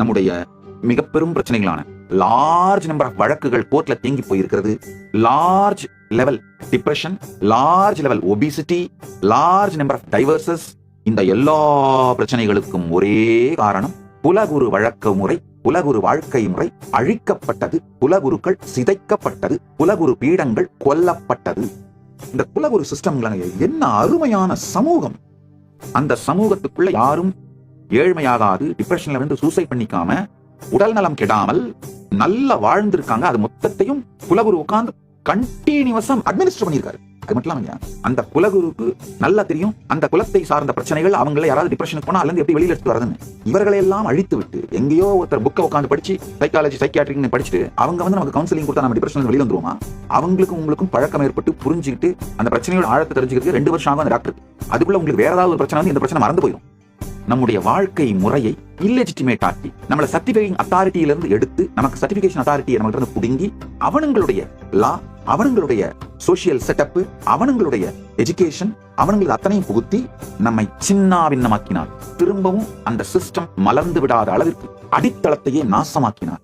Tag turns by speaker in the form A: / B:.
A: நம்முடைய மிக பெரும் பிரச்சனைகளான லார்ஜ் நம்பர் ஆஃப் வழக்குகள் கோர்ட்ல தேங்கி போயிருக்கிறது. Large level depression, large level obesity, large number of divorces. இந்த எல்லா பிரச்சனைகளுக்கும் ஒரே காரணம் குலகுரு வழக்க முறை, குலகுரு வாழ்க்கை முறை அழிக்கப்பட்டது, குலகுருக்கள் சிதைக்கப்பட்டது, குலகுரு பீடங்கள் கொல்லப்பட்டது. இந்த குலகுரு சிஸ்டம் என்ன அருமையான சமூகம். அந்த சமூகத்துக்குள்ள யாரும் ஏழ்மையாகாது, டிப்ரெஷன்ல இருந்து சூசைட் பண்ணிக்காம, உடல் நலம் கெடாமல் நல்லா வாழ்ந்திருக்காங்க. அது மொத்தத்தையும் குலகுரு உட்கார்ந்து கண்டினியூஸா அட்மினிஸ்டர் பண்ணியிருக்காரு. அது மட்டும் இல்லாம அந்த குலகுருக்கு நல்லா தெரியும் அந்த குலத்தை சார்ந்த பிரச்சனைகள், அவங்கள யாராவது டிப்ரெஷனுக்கு போனா அதுல எப்படி வெளியில எடுத்து வரதுன்னு. இவர்களை எல்லாம் அழித்து விட்டு எங்கேயோ ஒருத்தர் புக்கை உட்காந்து படிச்சு சைக்காலஜி சைக்கியாட்ரிக் படிச்சுட்டு அவங்க நமக்கு கவுன்சிலிங் கொடுத்தா நம்ம டிப்ரெஷன் வெளியில வந்துருவோமா? அவங்களுக்கும் உங்களுக்கும் பழக்கம் ஏற்பட்டு புரிஞ்சுக்கிட்டு அந்த பிரச்சனையோட ஆழத்தை தெரிஞ்சுக்கிறதுக்கு 2 வருஷம் ஆகும் அந்த டாக்டர். அதுக்குள்ள உங்களுக்கு வேற ஏதாவது ஒரு பிரச்சனை வந்து இந்த பிரச்சனை மறந்து போயிடும். நம்முடைய வாழ்க்கை முறையை இல்லெஜிட்டிமேட் ஆக்கி நம்மள சர்டிஃபையிங் அத்தாரிட்டியிலிருந்து எடுத்து நமக்கு சர்டிபிகேஷன் அத்தாரிட்டியை நம்மள்ட்ட இருந்து புடுங்கி அவனுங்களுடைய லா, அவனுங்களுடைய சோசியல் செட்டப், அவனுங்களுடைய எஜுகேஷன், அவனுங்களுக்கு அத்தனையும் புகுத்தி நம்மை சின்னாபின்னமாக்கினார். திரும்பவும் அந்த சிஸ்டம் மலர்ந்து விடாத அளவிற்கு அடித்தளத்தையே நாசமாக்கினார்.